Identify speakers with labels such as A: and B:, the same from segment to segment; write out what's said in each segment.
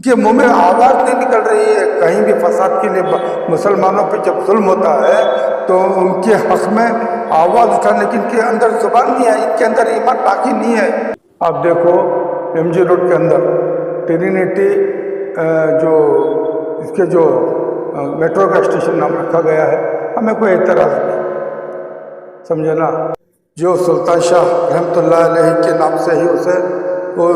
A: इनके मुंह में आवाज़ नहीं निकल रही है कहीं भी फसाद के लिए। मुसलमानों पे जब जुल्म होता है तो उनके हक में आवाज़ उठाने की इनके अंदर जुबान नहीं है, इनके अंदर ईमान बाकी नहीं है। आप देखो MG रोड के अंदर ट्रिनिटी जो इसके जो मेट्रो का स्टेशन नाम रखा गया है, हमें कोई एतराज़ नहीं, समझे ना। जो सुल्तान शाह रहमतुल्लाह अलैह के नाम से ही उसे वो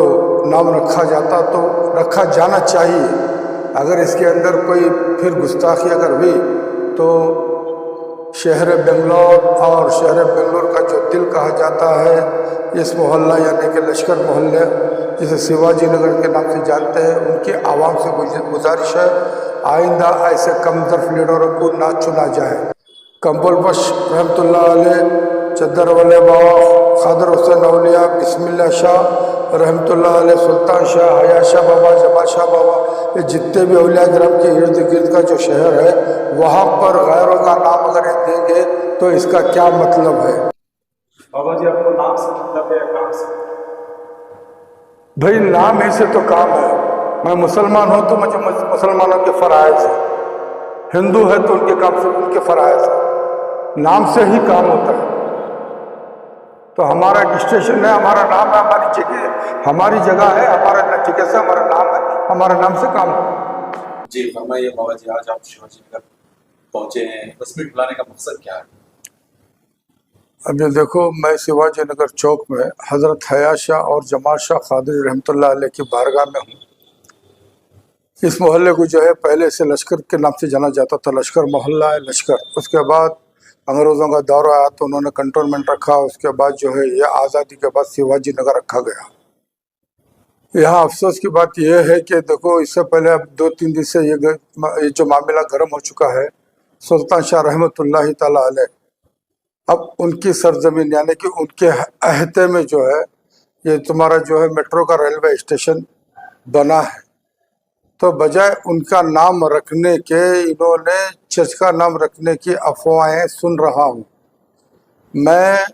A: नाम रखा जाता तो रखा जाना चाहिए। अगर इसके अंदर कोई फिर गुस्ताखी अगर हुई तो शहर बेंगलोर और शहर बेंगलोर का जो दिल कहा जाता है, इस मोहल्ला यानी कि लश्कर मोहल्ले जिसे शिवाजी नगर के नाम से जानते हैं, उनकी आवाम से गुजारिश है आइंदा ऐसे कमतरफ लीडरों को ना चुना जाए। कंबोलबख्श रहमतुल्लाह अलैह, चद्दर वाले बाबा, खादर हुसैन औलिया, बिस्मिल्लाह शाह रहमतुल्लाह अलैह, सुल्तान शाह, हया शाह बाबा, जमाल शाह बाबा, ये जितने भी औलिया किराम के इर्द गिर्द का जो शहर है, वहाँ पर गैरों का नाम अगर ये देंगे तो इसका क्या मतलब है?
B: बाबा जी आपको नाम से मतलब है काम से?
A: भाई नाम ही से तो काम है। मैं मुसलमान हूँ तो मुझे मुसलमानों के फ़राइज़ है, हिंदू है तो उनके काम से उनके फ़राइज़ है, नाम से ही काम होता है। तो हमारा एक स्टेशन है, हमारा नाम है, हमारी जगह है, हमारा नतीजे से हमारा नाम है, हमारा नाम से काम है।
B: जी फरमाइए बाबा जी, आज आप शिवाजी नगर पहुंचे हैं, 10 मिनट बुलाने का मकसद क्या है?
A: अब ये देखो, मैं शिवाजी नगर चौक में हज़रत हया शाह और जमाल शाह क़ादरी रहमतुल्लाह अलैह की बारगाह में हूँ। इस मोहल्ले को जो है पहले से लश्कर के नाम से जाना जाता था, लश्कर मोहल्ला है लश्कर। उसके बाद अंग्रेज़ों का दौर आया तो उन्होंने कंटोनमेंट रखा, उसके बाद जो है ये आज़ादी के बाद शिवाजी नगर रखा गया। यहाँ अफसोस की बात यह है कि देखो, इससे पहले अब 2-3 दिन से ये जो मामला गर्म हो चुका है, सुल्तान शाह रहमतुल्लाह ताला अलैह अब उनकी सरजमीन यानी कि उनके अहते में जो है ये तुम्हारा जो है मेट्रो का रेलवे स्टेशन बना है, तो बजाय उनका नाम रखने के इन्होंने चर्च का नाम रखने की अफवाहें सुन रहा हूँ। मैं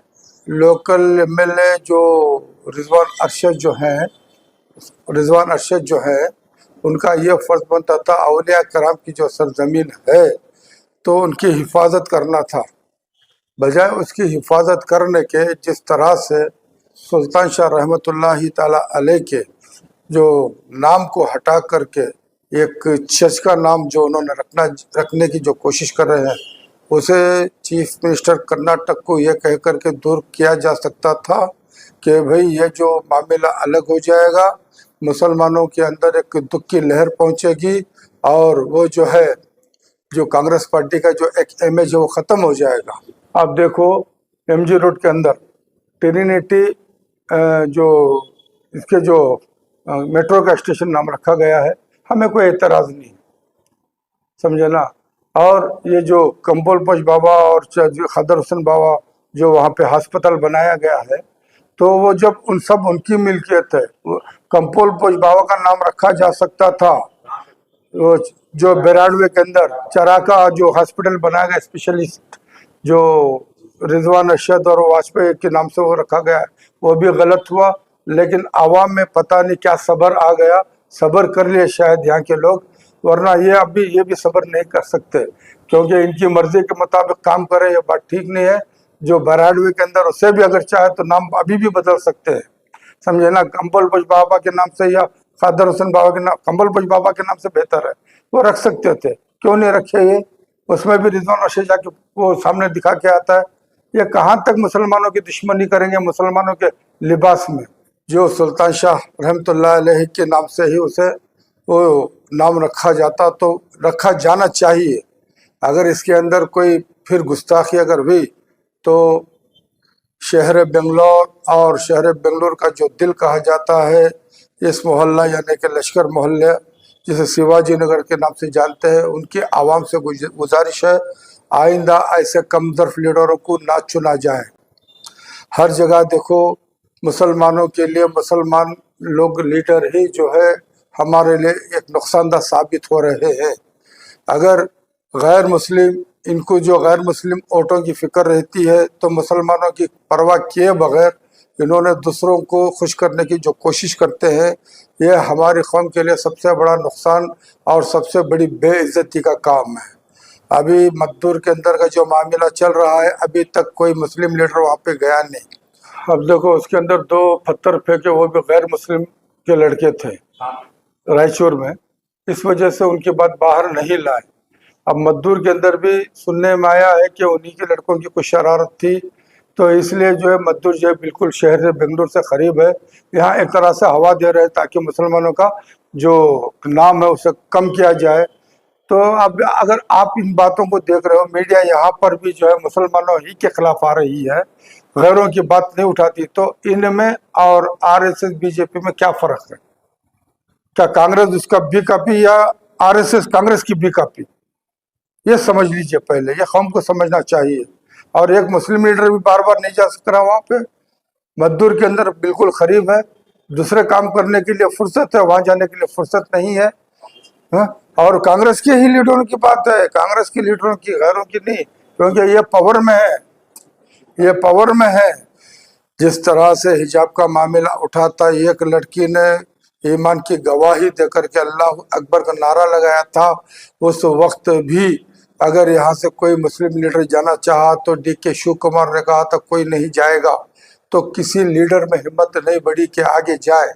A: लोकल MLA जो रिजवान अरशद जो है उनका ये फ़र्ज बनता था, औलिया कराम की जो सरजमीन है तो उनकी हिफाजत करना था। बजाय उसकी हिफाजत करने के जिस तरह से सुल्तान शाह रहमतुल्लाह ताला अलैह के जो नाम को हटा करके एक चर्च का नाम जो उन्होंने रखने की जो कोशिश कर रहे हैं, उसे चीफ मिनिस्टर कर्नाटक को ये कह करके दूर किया जा सकता था कि भाई ये जो मामला अलग हो जाएगा, मुसलमानों के अंदर एक दुख की लहर पहुंचेगी और वो जो है जो कांग्रेस पार्टी का जो एक इमेज है वो ख़त्म हो जाएगा। आप देखो MG रोड के अंदर ट्रिनिटी जो इसके जो मेट्रो का स्टेशन नाम रखा गया है, हमें कोई एतराज़ नहीं, समझे ना। और ये जो कंबोलबख्श बाबा और खादर हुसैन बाबा जो वहाँ पे हस्पताल बनाया गया है, तो वो जब उनकी मिल्कियत है, कंबोलबख्श बाबा का नाम रखा जा सकता था। वो जो बेराडवे के अंदर चराका जो हॉस्पिटल बनाया गया स्पेशलिस्ट, जो रिजवान अरशद और वाजपेयी के नाम से वो रखा गया है, वो भी गलत हुआ। लेकिन आवाम में पता नहीं क्या सब्र आ गया, सब्र कर लिए शायद यहाँ के लोग, वरना ये भी सब्र नहीं कर सकते, क्योंकि इनकी मर्जी के मुताबिक काम करे, ये बात ठीक नहीं है। जो बेराडवे के अंदर उसे भी अगर चाहे तो नाम अभी भी बदल सकते हैं, समझे ना। कंबोलबख्श बाबा के नाम से या खादर हुसैन बाबा के नाम, कंबोलबख्श बाबा के नाम से बेहतर है, वो रख सकते थे, क्यों नहीं रखे ये? उसमें भी रिजवान अरशद जाके वो सामने दिखा के आता है। ये कहाँ तक मुसलमानों की दुश्मनी करेंगे मुसलमानों के लिबास में? जो सुल्तान शाह रहमतुल्लाह अलैह के नाम से ही उसे वो नाम रखा जाता तो रखा जाना चाहिए। अगर इसके अंदर कोई फिर गुस्ताखी अगर हुई तो शहर बेंगलोर और शहर बेंगलोर का जो दिल कहा जाता है, इस मोहल्ला यानी कि लश्कर मोहल्ले जिसे शिवाजी नगर के नाम से जानते हैं, उनकी आवाम से गुजारिश है आइंदा ऐसे कमतरफ लीडरों को ना चुना जाए। हर जगह देखो, मुसलमानों के लिए मुसलमान लोग लीडर ही जो है हमारे लिए एक नुकसानदा साबित हो रहे हैं। अगर गैर मुस्लिम, इनको जो गैर मुस्लिम वोटों की फ़िक्र रहती है तो मुसलमानों की परवाह किए बगैर इन्होंने दूसरों को खुश करने की जो कोशिश करते हैं, ये हमारी कौम के लिए सबसे बड़ा नुकसान और सबसे बड़ी बेइज्जती का काम है। अभी मद्दूर के अंदर का जो मामला चल रहा है, अभी तक कोई मुस्लिम लीडर वहाँ पे गया नहीं। अब देखो उसके अंदर 2 पत्थर फेंके, वो भी गैर मुस्लिम के लड़के थे रायचूर में, इस वजह से उनकी बात बाहर नहीं लाए। अब मद्दूर के अंदर भी सुनने में आया है कि उन्हीं के लड़कों की कुछ शरारत थी, तो इसलिए जो है मद्दूर जो है बिल्कुल शहर से बेंगलुरु से करीब है, यहाँ एक तरह से हवा दे रहे हैं ताकि मुसलमानों का जो नाम है उसे कम किया जाए। तो अब अगर आप इन बातों को देख रहे हो, मीडिया यहाँ पर भी जो है मुसलमानों ही के खिलाफ आ रही है, गैरों की बात नहीं उठाती, तो इनमें और आरएसएस बीजेपी में क्या फर्क है? क्या कांग्रेस उसका बी कॉपी या आरएसएस कांग्रेस की बी कॉपी? ये समझ लीजिए पहले, ये कौम को समझना चाहिए। और एक मुस्लिम लीडर भी बार बार नहीं जा सकता वहाँ पे, मद्दूर के अंदर बिल्कुल करीब है, दूसरे काम करने के लिए फुर्सत है, वहाँ जाने के लिए फुर्सत नहीं है। हाँ? और कांग्रेस के ही लीडरों की बात है, कांग्रेस के लीडरों की, गैरों की नहीं, क्योंकि ये पावर में है, ये पावर में है। जिस तरह से हिजाब का मामला उठाता, एक लड़की ने ईमान की गवाही देकर के अल्लाह अकबर का नारा लगाया था, उस वक्त भी अगर यहाँ से कोई मुस्लिम लीडर जाना चाहा तो DK शिव कुमार ने कहा था कोई नहीं जाएगा, तो किसी लीडर में हिम्मत नहीं बढ़ी कि आगे जाए,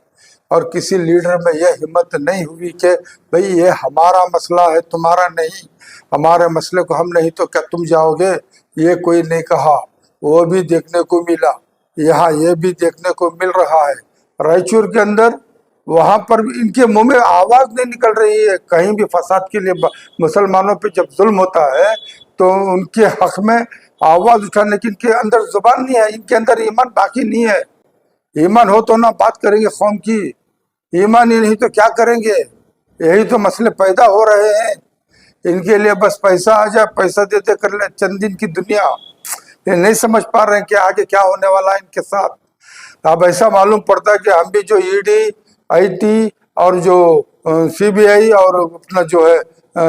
A: और किसी लीडर में यह हिम्मत नहीं हुई कि भाई ये हमारा मसला है, तुम्हारा नहीं, हमारे मसले को हम नहीं तो क्या तुम जाओगे, ये कोई नहीं कहा। वो भी देखने को मिला, यहाँ ये भी देखने को मिल रहा है। रायचूर के अंदर वहां पर भी इनके मुंह में आवाज नहीं निकल रही है कहीं भी फसाद के लिए। मुसलमानों पे जब जुल्म होता है तो उनके हक में आवाज उठाने की इनके अंदर जुबान नहीं है, इनके अंदर ईमान बाकी नहीं है। ईमान हो तो ना बात करेंगे कौम की, ईमान ही नहीं तो क्या करेंगे? यही तो मसले पैदा हो रहे हैं। इनके लिए बस पैसा आ जाए, पैसा देते कर ले चंद दिन की दुनिया। ये नहीं समझ पा रहे हैं कि आगे क्या होने वाला है इनके साथ। अब ऐसा मालूम पड़ता है कि हम भी जो ED IT और जो CBI और अपना जो है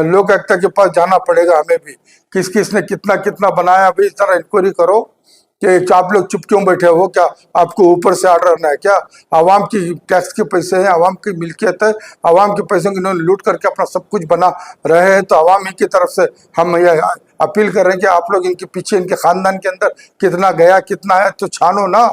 A: लोक आयुक्त के पास जाना पड़ेगा हमें भी, किस किस ने कितना कितना बनाया, अभी इस तरह इंक्वायरी करो कि आप लोग चुप क्यों बैठे हो, क्या आपको ऊपर से आर्डर आना है क्या? आवाम की टैक्स के पैसे हैं, आवाम की मिल्कियत है, आवाम के पैसों की इन्होंने लूट करके अपना सब कुछ बना रहे हैं, तो आवाम ही की तरफ से हम ये अपील कर रहे हैं कि आप लोग इनके पीछे, इनके खानदान के अंदर कितना गया कितना है तो छानो ना।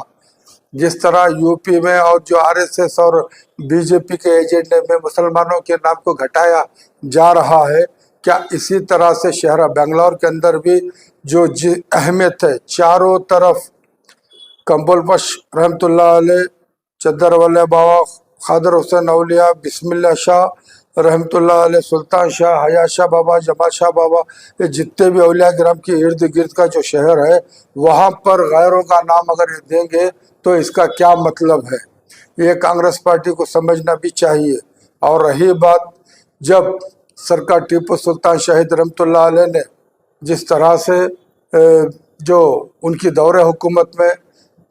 A: जिस तरह यूपी में और जो RSS और बीजेपी के एजेंडे में मुसलमानों के नाम को घटाया जा रहा है, क्या इसी तरह से शहर बेंगलोर के अंदर भी जो अहमियत है, चारों तरफ कंबोलबख्श रहमतुल्लाह अलैह, चद्दर वाले बाबा, खादर हुसैन औलिया, बिस्मिल्लाह शाह रहमतुल्लाह अलैह, सुल्तान शाह, हया शाह बाबा, जमाल शाह बाबा, ये जितने भी औलिया गिराम के इर्द गिर्द का जो शहर है, वहाँ पर गैरों का नाम अगर ये देंगे तो इसका क्या मतलब है? ये कांग्रेस पार्टी को समझना भी चाहिए। और रही बात, जब सरकार टीपू सुल्तान शहीद रहमतुल्लाह अलैह ने जिस तरह से जो उनकी दौरे हुकूमत में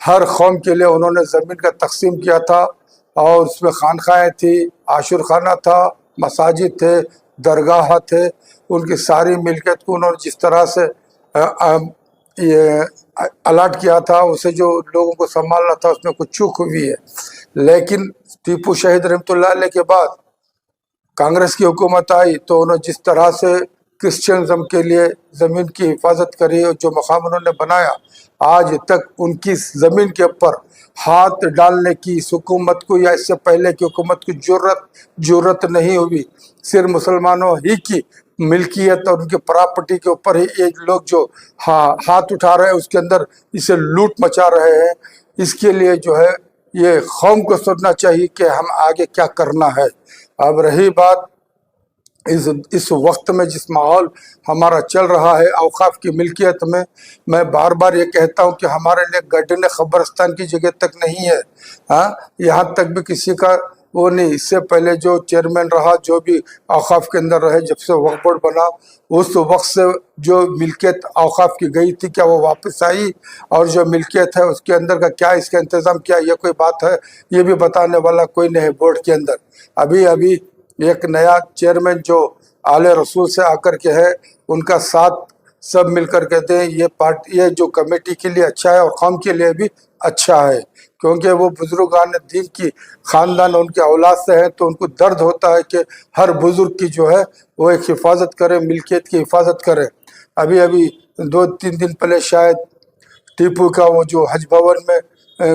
A: हर कौम के लिए उन्होंने ज़मीन का तकसीम किया था, और उसमें खानखाएँ थी, आशुर खाना था, मसाजिद थे, दरगाह थे, उनकी सारी मिल्कियत को उन्होंने जिस तरह से ये अलाट किया था, उसे जो लोगों को संभालना था उसमें कुछ चूक हुई है। लेकिन टीपू शहीद रहमतुल्लाह अलैह के बाद कांग्रेस की हुकूमत आई तो उन्होंने जिस तरह से क्रिश्चियनिज्म के लिए ज़मीन की हिफाजत करी और जो मकाम उन्होंने बनाया, आज तक उनकी ज़मीन के ऊपर हाथ डालने की इस हुकूमत को या इससे पहले की हुकूमत को जरूरत नहीं हुई। सिर्फ मुसलमानों ही की मिल्कियत और उनके प्रॉपर्टी के ऊपर ही एक लोग जो हाथ उठा रहे हैं, उसके अंदर इसे लूट मचा रहे हैं। इसके लिए जो है ये कौम को सोचना चाहिए कि हम आगे क्या करना है। अब रही बात इस वक्त में जिस माहौल हमारा चल रहा है औकाफ की मिल्कियत में, मैं बार बार ये कहता हूँ कि हमारे लिए गड्ढे खबरस्तान की जगह तक नहीं है। हाँ, यहाँ तक भी किसी का वो नहीं। इससे पहले जो चेयरमैन रहा, जो भी औकाफ के अंदर रहे, जब से वक्फ बोर्ड बना उस वक्त से जो मिल्कियत औकाफ की गई थी, क्या वो वापस आई? और जो मिल्कियत है उसके अंदर का क्या इसका इंतज़ाम किया, ये कोई बात है? ये भी बताने वाला कोई नहीं बोर्ड के अंदर। अभी एक नया चेयरमैन जो आले रसूल से आकर के है, उनका सब मिल कर कहते हैं ये पार्टी, ये जो कमेटी के लिए अच्छा है और कौम के लिए भी अच्छा है, क्योंकि वो बुजुर्गान दीन की ख़ानदान उनके औलाद से हैं, तो उनको दर्द होता है कि हर बुजुर्ग की जो है वो एक हिफाजत करे, मिल्कियत की हिफाजत करे। अभी अभी 2-3 दिन पहले शायद टीपू का वो जो हज भवन में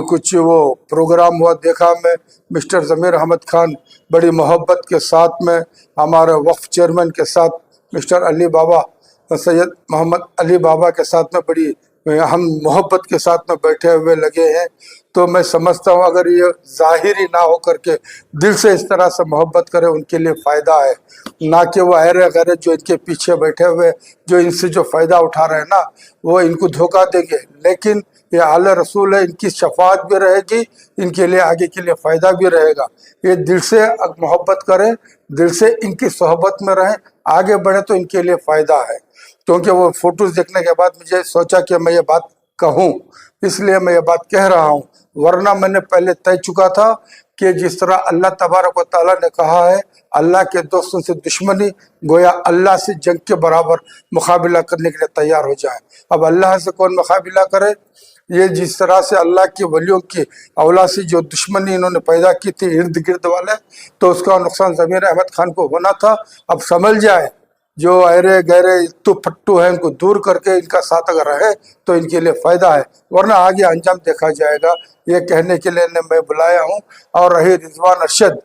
A: कुछ वो प्रोग्राम हुआ, देखा मैं। मिस्टर ज़मीर अहमद खान बड़ी मोहब्बत के साथ में हमारे वक्फ चेयरमैन के साथ मिस्टर अली बाबा, सैयद मोहम्मद अली बाबा के साथ में बड़ी हम मोहब्बत के साथ में बैठे हुए लगे हैं। तो मैं समझता हूँ अगर ये ज़ाहिरी ना हो करके दिल से इस तरह से मोहब्बत करे, उनके लिए फ़ायदा है, ना कि वो अहरे गहरे जो इनके पीछे बैठे हुए जो इनसे जो फ़ायदा उठा रहे हैं ना, वो इनको धोखा देंगे। लेकिन ये आले रसूल है, इनकी शफाअत भी रहेगी, इनके लिए आगे के लिए फ़ायदा भी रहेगा। ये दिल से मोहब्बत करें, दिल से इनकी सोहबत में रहें, आगे बढ़े तो इनके लिए फ़ायदा है। क्योंकि वो फ़ोटोज़ देखने के बाद मुझे सोचा कि मैं ये बात कहूँ, इसलिए मैं ये बात कह रहा हूँ, वरना मैंने पहले तय चुका था कि जिस तरह अल्लाह तबारक व तआला ने कहा है अल्लाह के दोस्तों से दुश्मनी गोया अल्लाह से जंग के बराबर मुकाबला करने के लिए तैयार हो जाए। अब अल्लाह से कौन मुकाबला करे? ये जिस तरह से अल्लाह के वलियों की औलाद से जो दुश्मनी इन्होंने पैदा की थी इर्द गिर्द वाले, तो उसका नुकसान ज़मीर अहमद खान को होना था। अब समझ जाए जो अरे गहरे इत्तू फट्टू है, इनको दूर करके इनका साथ अगर रहे तो इनके लिए फ़ायदा है, वरना आगे अंजाम देखा जाएगा। ये कहने के लिए मैं बुलाया हूँ। और रही रिजवान अरशद,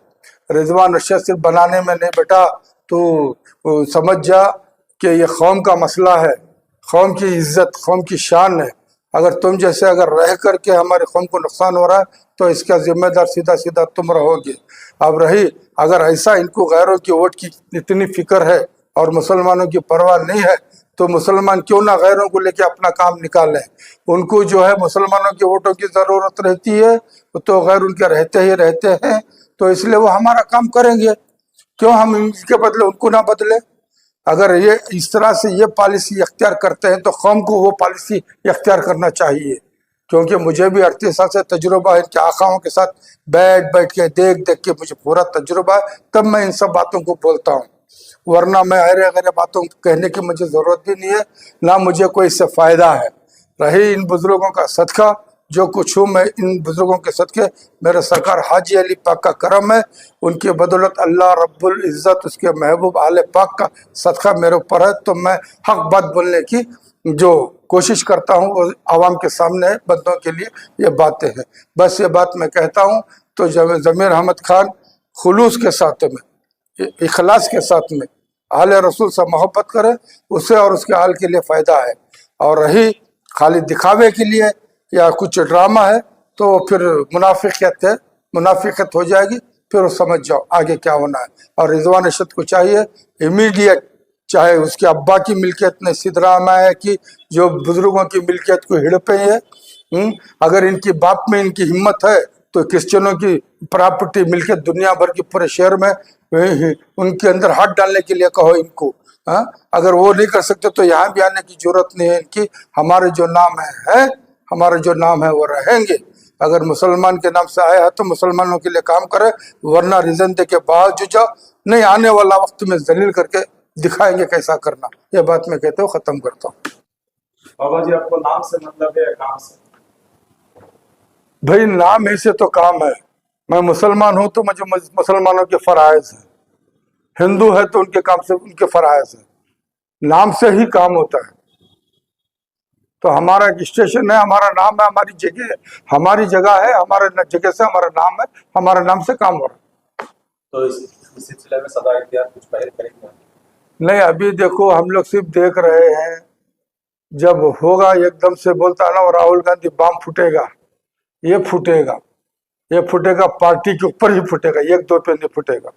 A: रिजवान अरशद सिर्फ बनाने में नहीं बेटा, तो समझ जा कि ये कौम का मसला है, कौम की इज्जत, कौम की शान है। अगर तुम जैसे अगर रह करके हमारे कौम को नुकसान हो रहा है तो इसका जिम्मेदार सीधा सीधा तुम रहोगे। अब रही अगर ऐसा इनको गैरों की वोट की इतनी फिक्र है और मुसलमानों की परवाह नहीं है, तो मुसलमान क्यों ना गैरों को लेके अपना काम निकालें। उनको जो है मुसलमानों के वोटों की ज़रूरत रहती है, तो गैर उनके रहते ही रहते हैं, तो इसलिए वो हमारा काम करेंगे, क्यों हम इनके बदले उनको ना बदले। अगर ये इस तरह से ये पॉलिसी इख्तियार करते हैं तो कौम को वो पॉलिसी इख्तियार करना चाहिए। क्योंकि मुझे भी 38 साल से तजुर्बा है, इनके आकाओं के साथ बैठ के देख के मुझे पूरा तजुर्बा है, तब मैं इन सब बातों को बोलता हूँ, वरना मैं अरे अरे बातों कहने की मुझे ज़रूरत भी नहीं है, ना मुझे कोई इससे फ़ायदा है। रही इन बुज़ुर्गों का सदका, जो कुछ हूँ मैं इन बुज़ुर्गों के सदके, मेरे सरकार हाजी अली पाक का करम है, उनकी बदौलत अल्लाह रब्बुल इज़्ज़त उसके महबूब आले पाक का सदका मेरे ऊपर है। तो मैं हक बात बोलने की जो कोशिश करता हूँ वो आवाम के सामने है, बंदों के लिए ये बातें हैं। बस ये बात मैं कहता हूँ। तो ज़मीर अहमद खान खुलूस के साथ में, इखलास के साथ में आले रसूल से मोहब्बत करे, उसे और उसके आल के लिए फ़ायदा है। और रही खाली दिखावे के लिए या कुछ ड्रामा है तो फिर मुनाफिकियत है, मुनाफिकत हो जाएगी, फिर वो समझ जाओ आगे क्या होना है। और रिजवान अरशद को चाहिए इमीडिएट, चाहे उसके अब्बा की मिल्कियत ने सिद्धरामा है कि जो बुजुर्गों की मिल्कियत को हिड़पे है, अगर इनकी बाप में इनकी हिम्मत है तो क्रिश्चियनों की प्रॉपर्टी मिल्कियत दुनिया भर की पूरे शहर में उनके अंदर हाथ डालने के लिए कहो इनको। अगर वो नहीं कर सकते तो यहाँ भी आने की जरूरत नहीं है इनकी। हमारे जो नाम है हमारे जो नाम है वो रहेंगे। अगर मुसलमान के नाम से आया है तो मुसलमानों के लिए काम करे, वरना रीजन दे के बावजूद जाओ, नहीं आने वाला वक्त में जलील करके दिखाएंगे कैसा करना। ये बात मैं कहते हुए खत्म करता हूँ।
B: बाबा जी, आपको नाम से मतलब है या काम से?
A: भाई नाम ही से तो काम है। मैं मुसलमान हूं तो मुझे मुसलमानों के फराइज है, हिंदू है तो उनके काम से उनके फराइज है, नाम से ही काम होता है। तो हमारा एक स्टेशन है, हमारा नाम है, हमारी जगह है, हमारी जगह है, हमारे जगह से हमारा नाम है, हमारे नाम से काम हो रहा है।
B: तो इस सिलसिले में सदा इख्तियार कुछ पहल करेंगे?
A: नहीं, अभी देखो हम लोग सिर्फ देख रहे हैं, जब होगा एकदम से बोलता ना राहुल गांधी बम फूटेगा, ये फूटेगा, ये फूटेगा पार्टी के ऊपर ही फूटेगा, एक दो पे नहीं फूटेगा।